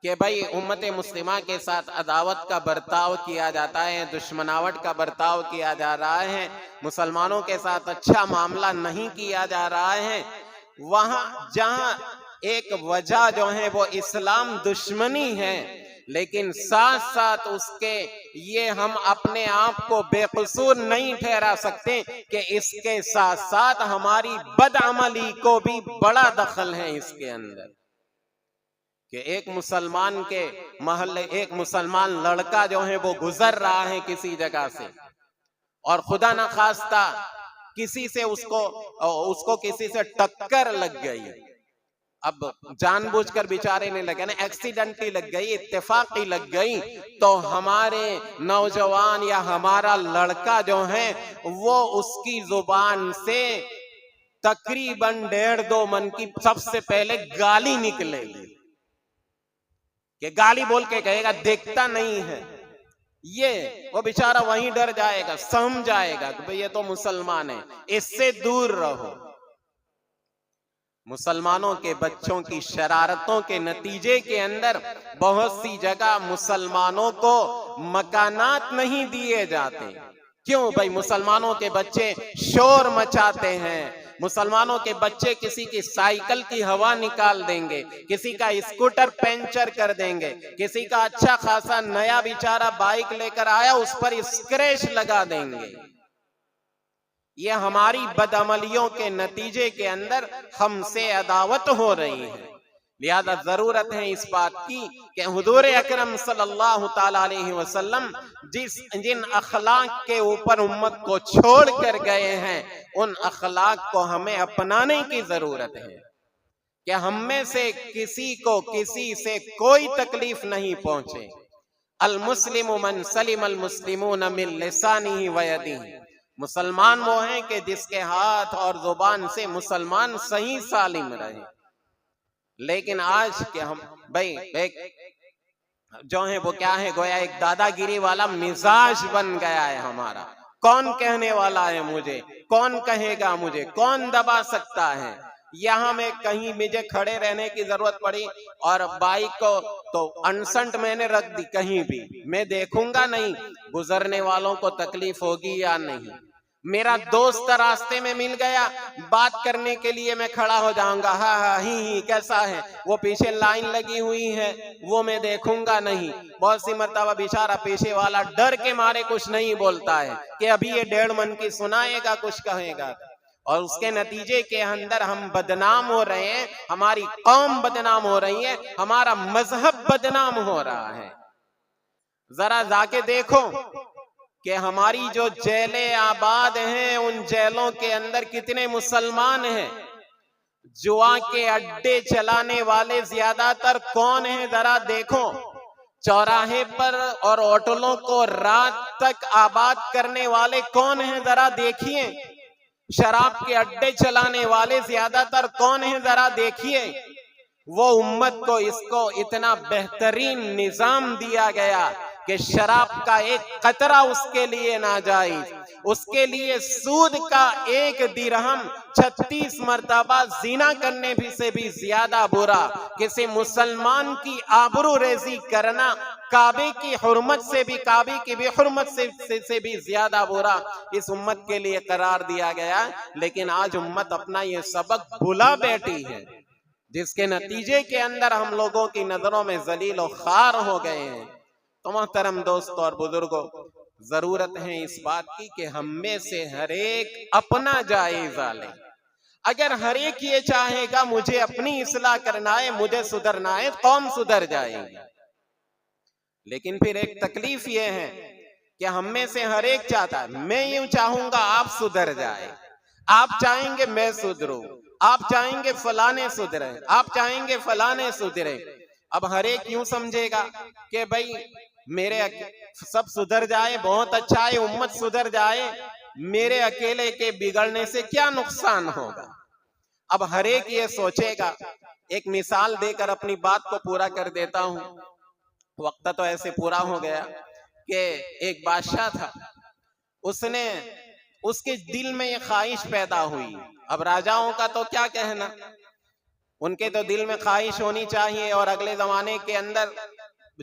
کہ بھائی امت مسلمہ کے ساتھ عداوت کا برتاؤ کیا جاتا ہے، دشمناوٹ کا برتاؤ کیا جا رہا ہے، مسلمانوں کے ساتھ اچھا معاملہ نہیں کیا جا رہا ہے۔ وہاں جہاں ایک وجہ جو ہے وہ اسلام دشمنی ہے، لیکن ساتھ ساتھ اس کے یہ ہم اپنے آپ کو بے قصور نہیں ٹھہرا سکتے کہ اس کے ساتھ ساتھ ہماری بدعملی کو بھی بڑا دخل ہے اس کے اندر، کہ ایک مسلمان کے محلے ایک مسلمان لڑکا جو ہے وہ گزر رہا ہے کسی جگہ سے، اور خدا نخواستہ کسی سے اس کو کسی سے ٹکر لگ گئی، اب جان بوجھ کر بیچارے نہیں لگے نا، ایکسیڈنٹلی لگ گئی، اتفاقی لگ گئی، تو ہمارے نوجوان یا ہمارا لڑکا جو ہے وہ اس کی زبان سے تقریباً 1.5-2 من کی سب سے پہلے گالی نکلے گی، کہ گالی بول کے کہے گا دیکھتا نہیں ہے، یہ وہ بیچارہ وہیں ڈر جائے گا، سمجھ جائے گا کہ بھئی یہ تو مسلمان ہے، اس سے دور رہو۔ مسلمانوں کے بچوں کی شرارتوں کے نتیجے کے اندر بہت سی جگہ مسلمانوں کو مکانات نہیں دیے جاتے۔ کیوں بھائی؟ مسلمانوں کے بچے شور مچاتے ہیں، مسلمانوں کے بچے کسی کی سائیکل کی ہوا نکال دیں گے، کسی کا اسکوٹر پنچر کر دیں گے، کسی کا اچھا خاصا نیا بیچارہ بائک لے کر آیا اس پر اسکریچ لگا دیں گے۔ یہ ہماری بدعملیوں کے نتیجے کے اندر ہم سے عداوت ہو رہی ہے، لہذا ضرورت ہے اس بات کی کہ حضور اکرم صلی اللہ تعالی علیہ وسلم جن اخلاق کے اوپر امت کو چھوڑ کر گئے ہیں ان اخلاق کو ہمیں اپنانے کی ضرورت ہے، کہ ہم میں سے کسی کو کسی سے کوئی تکلیف نہیں پہنچے۔ المسلم من سلم المسلمون من لسانہ ویدہ، مسلمان وہ ہیں کہ جس کے ہاتھ اور زبان سے مسلمان صحیح سالم رہے۔ لیکن آج کہ ہم بھائی ایک جو ہے وہ کیا ہے، گویا ایک دادا گیری والا مزاج بن گیا ہے ہمارا، کون کہنے والا ہے مجھے، کون کہے گا مجھے، کون دبا سکتا ہے۔ یہاں میں کہیں مجھے کھڑے رہنے کی ضرورت پڑی اور بائک کو تو انسنٹ میں نے رکھ دی، کہیں بھی میں دیکھوں گا نہیں گزرنے والوں کو تکلیف ہوگی یا نہیں۔ میرا دوست راستے میں مل گیا، بات کرنے کے لیے میں کھڑا ہو جاؤں گا، ہاں ہاں ہی کیسا ہے، وہ پیچھے لائن لگی ہوئی ہے وہ میں دیکھوں گا نہیں۔ بہت سی مرتبہ بیچارہ پیچھے والا ڈر کے مارے کچھ نہیں بولتا ہے کہ ابھی یہ 1.5 من کی سنائے گا، کچھ کہے گا، اور اس کے نتیجے کے اندر ہم بدنام ہو رہے ہیں، ہماری قوم بدنام ہو رہی ہے، ہمارا مذہب بدنام ہو رہا ہے۔ ذرا جا کے دیکھو کہ ہماری جو جیلیں آباد ہیں ان جیلوں کے اندر کتنے مسلمان ہیں۔ جوا کے اڈے چلانے والے زیادہ تر کون ہیں ذرا دیکھو، چوراہے پر اور ہوٹلوں کو رات تک آباد کرنے والے کون ہیں ذرا دیکھیے، شراب کے اڈے چلانے والے زیادہ تر کون ہیں ذرا دیکھیے۔ وہ امت کو اس کو اتنا بہترین نظام دیا گیا کہ شراب کا ایک قطرہ اس کے لیے ناجائز، اس کے لیے سود کا 1 درہم 36 مرتبہ زنا کرنے سے بھی زیادہ برا، کسی مسلمان کی آبرو ریزی کرنا کعبے کی حرمت سے بھی، کعبے کی بھی حرمت سے بھی زیادہ برا اس امت کے لیے قرار دیا گیا۔ لیکن آج امت اپنا یہ سبق بھلا بیٹھی ہے، جس کے نتیجے کے اندر ہم لوگوں کی نظروں میں ذلیل و خوار ہو گئے ہیں۔ تو محترم دوستو اور بزرگوں، ضرورت ہے اس بات کی کہ ہم میں سے ہر ایک اپنا جائزہ لے۔ اگر ہر ایک یہ چاہے گا مجھے اپنی اصلاح کرنا ہے، مجھے سدھرنا ہے، قوم سدھر جائے گی۔ لیکن پھر ایک تکلیف یہ ہے کہ ہم میں سے ہر ایک چاہتا ہے، میں یوں چاہوں گا آپ سدھر جائے، آپ چاہیں گے میں سدھروں، آپ چاہیں گے فلانے سدھرے، آپ چاہیں گے فلانے سدھرے۔ اب ہر ایک یوں سمجھے گا کہ بھئی میرے سب سدھر جائے بہت اچھا ہے، امت سدھر جائے، میرے اکیلے کے بگڑنے سے کیا نقصان ہوگا۔ اب ہر ایک یہ سوچے گا۔ ایک مثال دے کر اپنی بات کو پورا کر دیتا ہوں، وقت تو ایسے پورا ہو گیا کہ ایک بادشاہ تھا، اس کے دل میں یہ خواہش پیدا ہوئی. اب راجاؤں کا تو کیا کہنا، ان کے تو دل میں خواہش ہونی چاہیے. اور اگلے زمانے کے اندر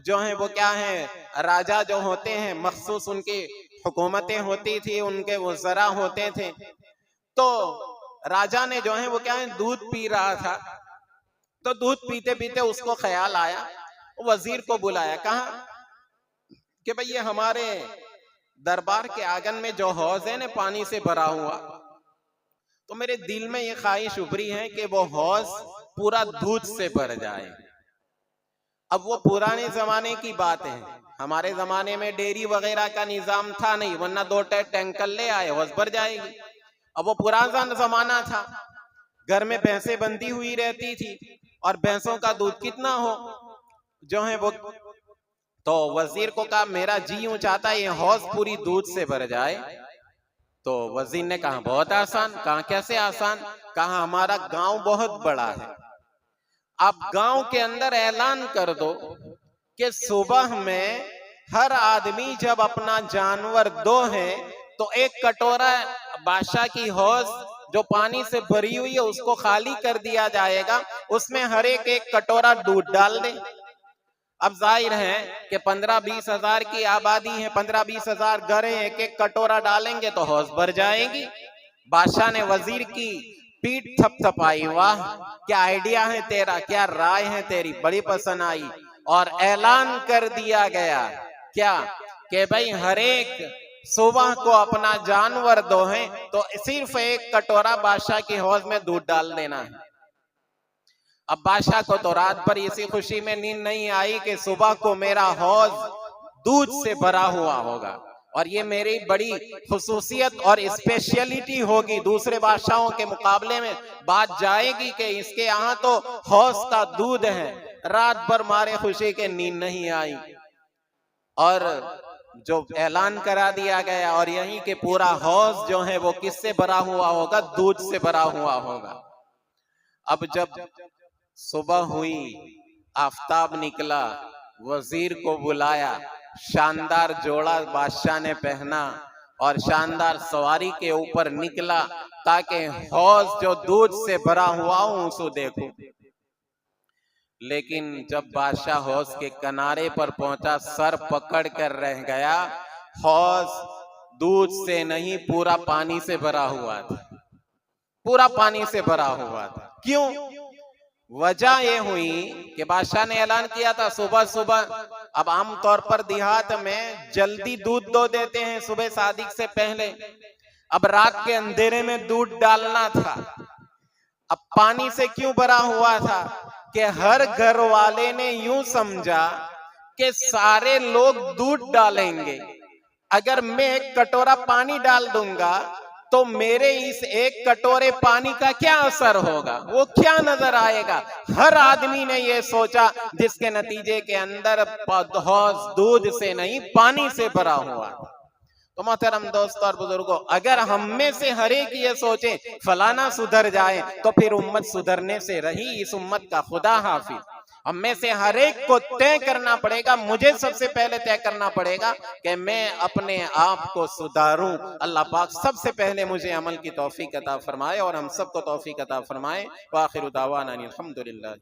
جو ہیں وہ کیا ہیں، راجا جو ہوتے ہیں مخصوص ان کی حکومتیں ہوتی تھی، ان کے وزراء ہوتے تھے. تو راجا نے جو ہے وہ کیا ہے دودھ پی رہا تھا. تو دودھ پیتے پیتے اس کو خیال آیا، وزیر کو بلایا، کہا کہ بھئی یہ ہمارے دربار کے آنگن میں جو حوض ہے نا پانی سے بھرا ہوا، تو میرے دل میں یہ خواہش ابھری ہے کہ وہ حوض پورا دودھ سے بھر جائے. اب وہ پرانے زمانے کی بات ہے، ہمارے زمانے میں ڈیری وغیرہ کا نظام تھا نہیں، ورنہ 2 ٹینکر لے آئے حوض بھر جائے گی. اب وہ پرانا زمانہ تھا، گھر میں بھینسیں بندھی ہوئی رہتی تھی، اور بھینسوں کا دودھ کتنا ہو جو ہے وہ. تو وزیر کو کہا میرا جی یوں چاہتا ہے یہ حوض پوری دودھ سے بھر جائے. تو وزیر نے کہا بہت آسان. کہا کیسے آسان؟ کہا ہمارا گاؤں بہت بڑا ہے، آپ گاؤں کے اندر اعلان کر دو کہ صبح میں ہر آدمی جب اپنا جانور دوہے تو 1 کٹورا بادشاہ کی حوض جو پانی سے بھری ہوئی ہے اس کو خالی کر دیا جائے گا، اس میں ہر ایک کٹورا دودھ ڈال دے. اب ظاہر ہے کہ 15-20 ہزار کی آبادی ہے، 15-20 ہزار گھر ہیں، 1 کٹورا ڈالیں گے تو حوض بھر جائے گی. بادشاہ نے وزیر کی پیٹ تھپ تھپائی، واہ کیا آئیڈیا ہے تیرا، کیا رائے ہے تیری، بڑی پسند آئی. اور اعلان کر دیا گیا کیا کہ بھئی ہر ایک صبح کو اپنا جانور دوہیں تو صرف 1 کٹورا بادشاہ کی حوض میں دودھ ڈال دینا ہے. اب بادشاہ کو تو رات بھر اسی خوشی میں نیند نہیں آئی کہ صبح کو میرا حوض دودھ سے بھرا ہوا ہوگا، اور یہ میری بڑی خصوصیت اور اسپیشلٹی ہوگی، دوسرے بادشاہوں کے مقابلے میں بات جائے گی کہ اس کے یہاں تو حوض کا دودھ ہے. رات بھر مارے خوشی کے نیند نہیں آئی، اور جو اعلان کرا دیا گیا، اور یہیں کہ پورا حوض جو ہے وہ کس سے بھرا ہوا ہوگا، دودھ سے بھرا ہوا ہوگا. اب جب صبح ہوئی، آفتاب نکلا، وزیر کو بلایا، شاندار جوڑا بادشاہ نے پہنا اور شاندار سواری کے اوپر نکلا تاکہ حوض جو دودھ سے بھرا ہوا ہوں اسو دیکھو. لیکن جب بادشاہ حوض کے کنارے پر پہنچا سر پکڑ کر رہ گیا. حوض دودھ سے نہیں پورا پانی سے بھرا ہوا تھا، پورا پانی سے بھرا ہوا تھا. کیوں؟ وجہ یہ ہوئی کہ بادشاہ نے اعلان کیا تھا صبح صبح. اب عام طور پر دیہات میں جلدی دودھ دو دیتے ہیں صبح صادق سے پہلے، اب رات کے اندھیرے میں دودھ ڈالنا تھا. اب پانی سے کیوں بھرا ہوا تھا کہ ہر گھر والے نے یوں سمجھا کہ سارے لوگ دودھ ڈالیں گے، اگر میں 1 کٹورا پانی ڈال دوں گا تو میرے اس 1 کٹورے پانی کا کیا اثر ہوگا، وہ کیا نظر آئے گا. ہر آدمی نے یہ سوچا، جس کے نتیجے کے اندر حوض دودھ سے نہیں پانی سے بھرا ہوا. تو محترم دوستو اور بزرگوں، اگر ہم میں سے ہر ایک یہ سوچے فلانا سدھر جائے تو پھر امت سدھرنے سے رہی، اس امت کا خدا حافظ. ہم میں سے ہر ایک کو طے کرنا پڑے گا، مجھے سب سے پہلے طے کرنا پڑے گا کہ میں اپنے آپ کو سدھاروں. اللہ پاک سب سے پہلے مجھے عمل کی توفیق عطا فرمائے اور ہم سب کو توفیق عطا فرمائے. وآخر دعوانا الحمدللہ.